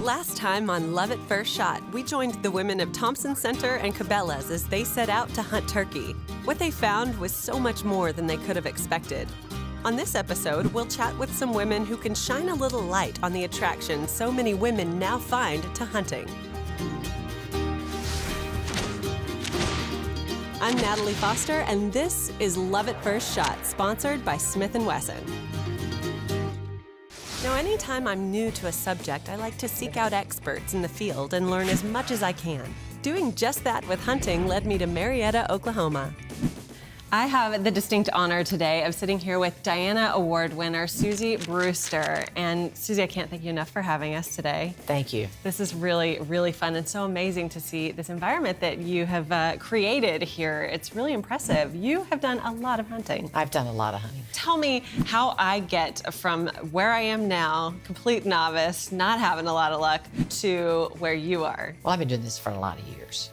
Last time on Love at First Shot, we joined the women of Thompson Center and Cabela's as they set out to hunt turkey. What they found was so much more than they could have expected. On this episode, we'll chat with some women who can shine a little light on the attraction so many women now find to hunting. I'm Natalie Foster, and this is Love at First Shot, sponsored by Smith Wesson. Now, anytime I'm new to a subject, I like to seek out experts in the field and learn as much as I can. Doing just that with hunting led me to Marietta, Oklahoma. I have the distinct honor today of sitting here with Diana Award winner Suzie Brewster. And Suzie, I can't thank you enough for having us today. Thank you. This is really, really fun and so amazing to see this environment that you have created here. It's really impressive. You have done a lot of hunting. I've done a lot of hunting. Tell me how I get from where I am now, complete novice, not having a lot of luck, to where you are. Well, I've been doing this for a lot of years,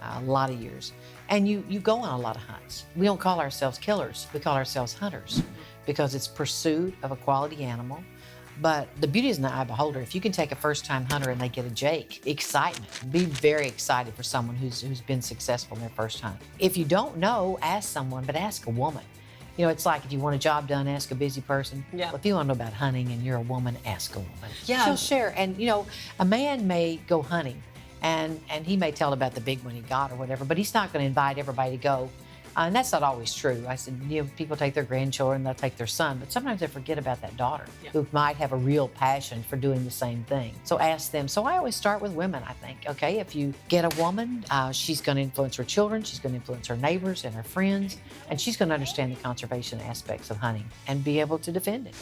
And you go on a lot of hunts. We don't call ourselves killers, we call ourselves hunters because it's pursuit of a quality animal. But the beauty is in the eye of the beholder. If you can take a first-time hunter and they get a Jake, excitement. Be very excited for someone who's been successful in their first hunt. If you don't know, ask someone, but ask a woman. You know, it's like if you want a job done, ask a busy person. Yeah. Well, if you want to know about hunting and you're a woman, ask a woman. Yeah. She'll share. And, you know, a man may go hunting and he may tell about the big one he got or whatever, but he's not going to invite everybody to go. And that's not always true. I said, you know, people take their grandchildren, they'll take their son, but sometimes they forget about that daughter who might have a real passion for doing the same thing. So ask them. So I always start with women, I think. Okay, if you get a woman, she's going to influence her children, she's going to influence her neighbors and her friends, and she's going to understand the conservation aspects of hunting and be able to defend it.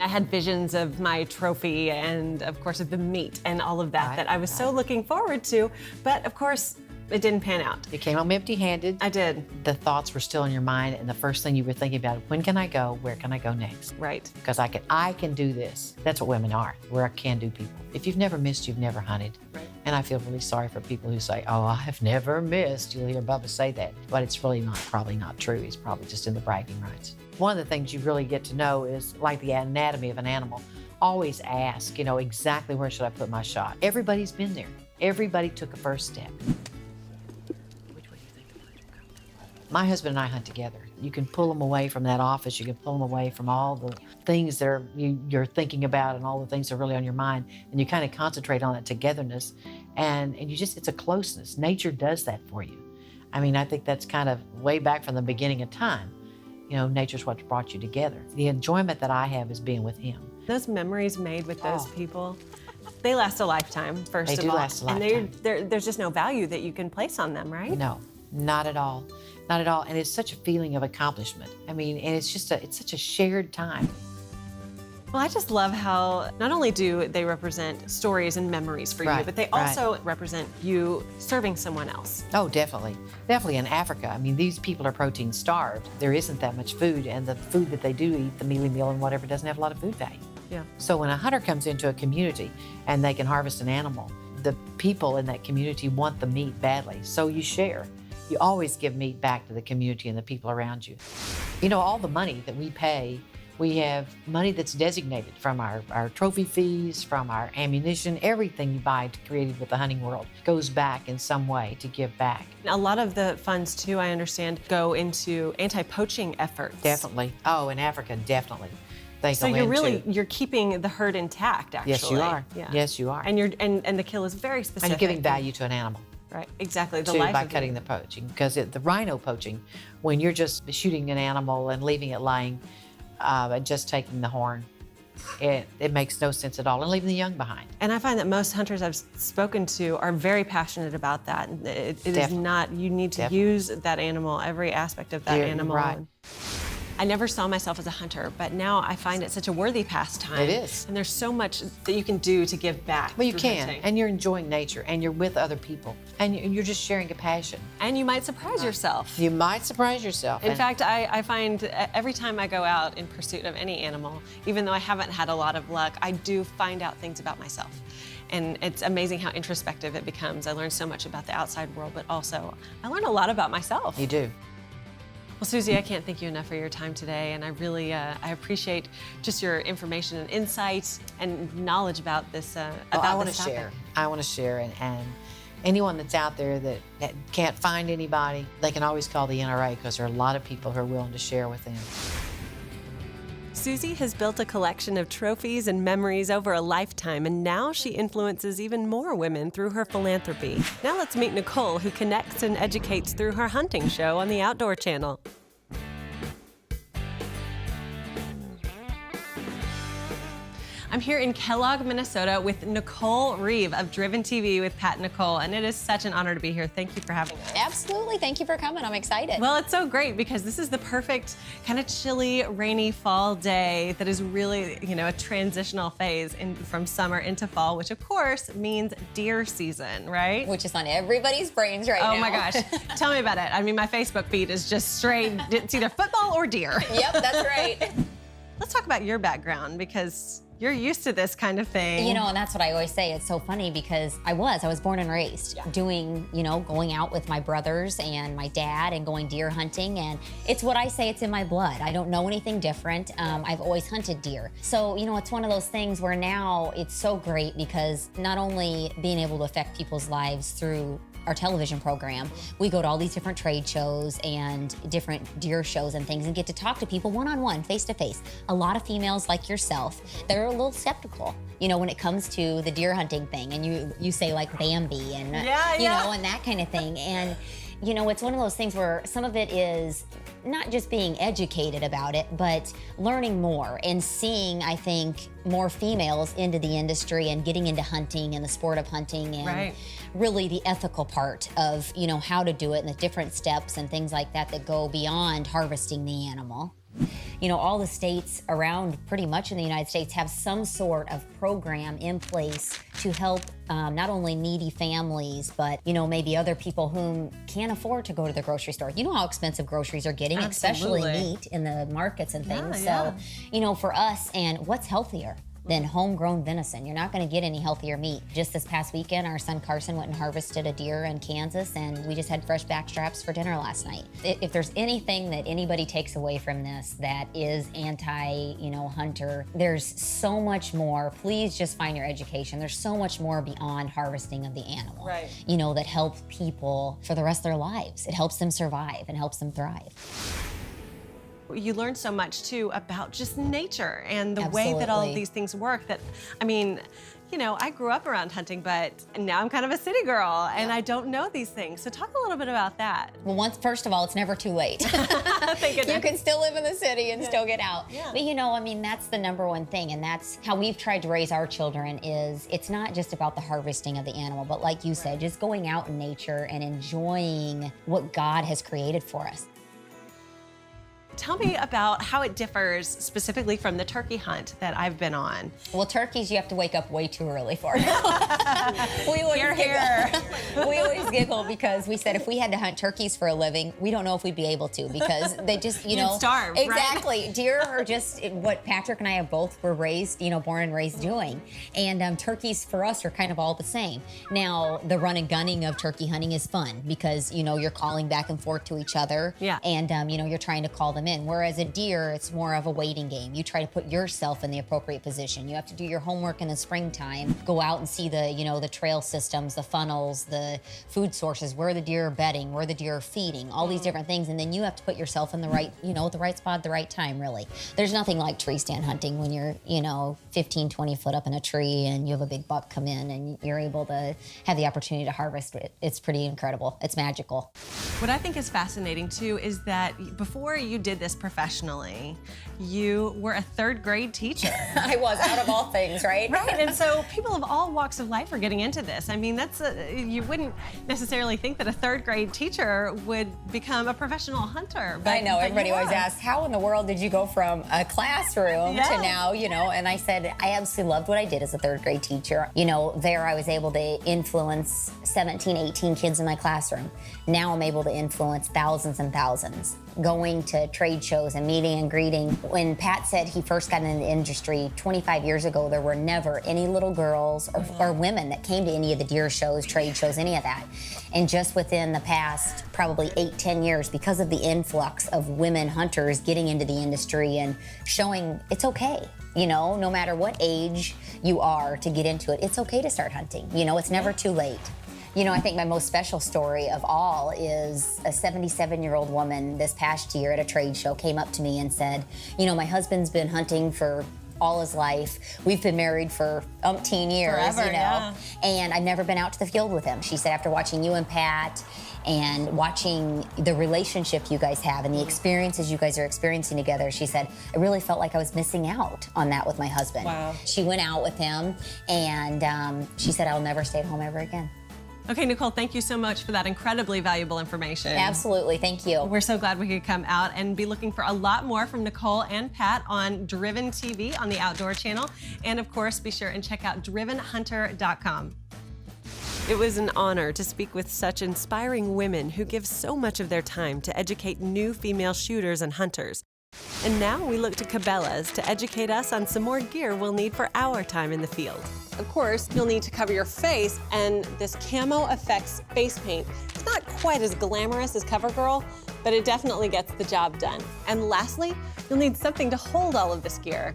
I had visions of my trophy and, of course, of the meat and all of that that I was so looking forward to. But, of course, it didn't pan out. You came home empty-handed. I did. The thoughts were still in your mind, and the first thing you were thinking about, when can I go? Where can I go next? Right. Because I can do this. That's what women are. We're can-do people. If you've never missed, you've never hunted. Right. And I feel really sorry for people who say, oh, I've never missed. You'll hear Bubba say that. But it's really probably not true. He's probably just in the bragging rights. One of the things you really get to know is like the anatomy of an animal. Always ask, you know, exactly where should I put my shot? Everybody's been there. Everybody took a first step. Which way do you think I should go? My husband and I hunt together. You can pull them away from that office. You can pull them away from all the things that you're thinking about and all the things that are really on your mind. And you kind of concentrate on that togetherness. And you just, it's a closeness. Nature does that for you. I mean, I think that's kind of way back from the beginning of time. You know, nature's what's brought you together. The enjoyment that I have is being with him. Those memories made with those people, they last a lifetime, first of all. They do last a lifetime. And there's just no value that you can place on them, right? No, not at all. Not at all. And it's such a feeling of accomplishment. I mean, and it's such a shared time. Well, I just love how not only do they represent stories and memories for you, but they also represent you serving someone else. Oh, definitely. Definitely in Africa. I mean, these people are protein starved. There isn't that much food, and the food that they do eat, the mealy meal and whatever, doesn't have a lot of food value. Yeah. So when a hunter comes into a community and they can harvest an animal, the people in that community want the meat badly, so you share. You always give meat back to the community and the people around you. You know, all the money that we pay, we have money that's designated from our trophy fees, from our ammunition. Everything you buy created with the hunting world goes back in some way to give back. A lot of the funds, too, I understand, go into anti-poaching efforts. Definitely. Oh, in Africa, definitely. So you're keeping the herd intact, actually. Yes, you are. Yeah. Yes, you are. And the kill is very specific. And you're giving value to an animal. Right, exactly. The too, life by of cutting the poaching. Because the rhino poaching, when you're just shooting an animal and leaving it lying, and just taking the horn, it makes no sense at all, and leaving the young behind. And I find that most hunters I've spoken to are very passionate about that. It is not, you need to use that animal, every aspect of that animal. Right. I never saw myself as a hunter, but now I find it such a worthy pastime. It is. And there's so much that you can do to give back. Well, you can, hunting. and you're enjoying nature, and you're with other people, and you're just sharing a passion. And you might surprise yourself. You might surprise yourself. In fact, I find every time I go out in pursuit of any animal, even though I haven't had a lot of luck, I do find out things about myself. And it's amazing how introspective it becomes. I learn so much about the outside world, but also I learn a lot about myself. You do. Well, Suzie, I can't thank you enough for your time today, and I really I appreciate just your information and insight and knowledge about this. I want to share. I want to share, and anyone that's out there that can't find anybody, they can always call the NRA because there are a lot of people who are willing to share with them. Suzie has built a collection of trophies and memories over a lifetime, and now she influences even more women through her philanthropy. Now let's meet Nicole, who connects and educates through her hunting show on the Outdoor Channel. I'm here in Kellogg, Minnesota with Nicole Reeve of Driven TV with Pat and Nicole, and it is such an honor to be here. Thank you for having us. Absolutely. Thank you for coming. I'm excited. Well, it's so great because this is the perfect kind of chilly, rainy fall day that is really, a transitional phase from summer into fall, which of course means deer season, right? Which is on everybody's brains right now. Oh my gosh. Tell me about it. I mean, my Facebook feed is just straight, it's either football or deer. Yep, that's right. Let's talk about your background because you're used to this kind of thing. And that's what I always say. It's so funny because I was born and raised doing, going out with my brothers and my dad and going deer hunting. And it's what I say, it's in my blood. I don't know anything different. I've always hunted deer. So, it's one of those things where now it's so great because not only being able to affect people's lives through our television program, we go to all these different trade shows and different deer shows and things and get to talk to people one-on-one, face-to-face. A lot of females like yourself, they're a little skeptical, when it comes to the deer hunting thing. And you say like Bambi and, and that kind of thing. And, it's one of those things where some of it is not just being educated about it, but learning more and seeing, I think, more females into the industry and getting into hunting and the sport of hunting and really the ethical part of, how to do it and the different steps and things like that go beyond harvesting the animal. All the states around pretty much in the United States have some sort of program in place to help not only needy families, but, maybe other people who can't afford to go to the grocery store. You know how expensive groceries are getting, especially meat in the markets and things. So, for us, and what's healthier than homegrown venison? You're not gonna get any healthier meat. Just this past weekend, our son Carson went and harvested a deer in Kansas, and we just had fresh back straps for dinner last night. If there's anything that anybody takes away from this that is anti-hunter, there's so much more. Please just find your education. There's so much more beyond harvesting of the animal, that help people for the rest of their lives. It helps them survive and helps them thrive. You learn so much too about just nature and the way that all of these things work that, I grew up around hunting, but now I'm kind of a city girl and I don't know these things. So talk a little bit about that. Well, first of all, it's never too late. Thank goodness. You can still live in the city and still get out. Yeah. But that's the number one thing, and that's how we've tried to raise our children is it's not just about the harvesting of the animal, but like you said, just going out in nature and enjoying what God has created for us. Tell me about how it differs specifically from the turkey hunt that I've been on. Well, turkeys you have to wake up way too early for. We always giggle because we said if we had to hunt turkeys for a living, we don't know if we'd be able to because they just, You'd starve, exactly. Right? Deer are just what Patrick and I have both were raised, born and raised doing. And turkeys for us are kind of all the same. Now, the run and gunning of turkey hunting is fun because, you're calling back and forth to each other. Yeah. And, you're trying to call them in. Whereas a deer, it's more of a waiting game. You try to put yourself in the appropriate position. You have to do your homework in the springtime, go out and see the, the trail systems, the funnels, the food sources, where the deer are bedding, where the deer are feeding, all these different things. And then you have to put yourself in the right, the right spot at the right time, really. There's nothing like tree stand hunting when you're, 15, 20 foot up in a tree and you have a big buck come in and you're able to have the opportunity to harvest it. It's pretty incredible. It's magical. What I think is fascinating too is that before you did this professionally, you were a third grade teacher. I was, out of all things, right? Right, and so people of all walks of life are getting into this. I mean, you wouldn't necessarily think that a third grade teacher would become a professional hunter. But, I know, everybody always asks, how in the world did you go from a classroom to now, and I said, I absolutely loved what I did as a third grade teacher. There I was able to influence 17, 18 kids in my classroom. Now I'm able to influence thousands and thousands. Going to trade trade shows and meeting and greeting. When Pat said he first got into the industry 25 years ago, there were never any little girls or women that came to any of the deer shows, trade shows, any of that. And just within the past probably 8-10 years, because of the influx of women hunters getting into the industry and showing it's okay, you know, no matter what age you are to get into it, it's okay to start hunting. You know, it's never too late. You know, I think my most special story of all is a 77-year-old woman this past year at a trade show came up to me and said, you know, my husband's been hunting for all his life. We've been married for umpteen years, Forever, you know, yeah. and I've never been out to the field with him. She said, after watching you and Pat and watching the relationship you guys have and the experiences you guys are experiencing together, she said, I really felt like I was missing out on that with my husband. Wow. She went out with him, and she said, I'll never stay at home ever again. Okay, Nicole, thank you so much for that incredibly valuable information. Absolutely, thank you. We're so glad we could come out and be looking for a lot more from Nicole and Pat on Driven TV on the Outdoor Channel. And of course, be sure and check out drivenhunter.com. It was an honor to speak with such inspiring women who give so much of their time to educate new female shooters and hunters. And now we look to Cabela's to educate us on some more gear we'll need for our time in the field. Of course, you'll need to cover your face, and this Camo Effects face paint. It's not quite as glamorous as CoverGirl, but it definitely gets the job done. And lastly, you'll need something to hold all of this gear.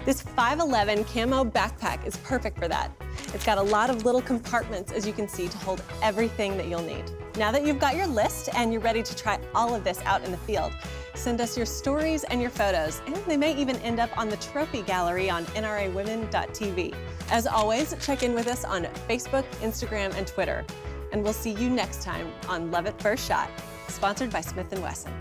This 511 camo backpack is perfect for that. It's got a lot of little compartments, as you can see, to hold everything that you'll need. Now that you've got your list and you're ready to try all of this out in the field, send us your stories and your photos, and they may even end up on the trophy gallery on nrawomen.tv. As always, check in with us on Facebook, Instagram, and Twitter. And we'll see you next time on Love at First Shot, sponsored by Smith Wesson.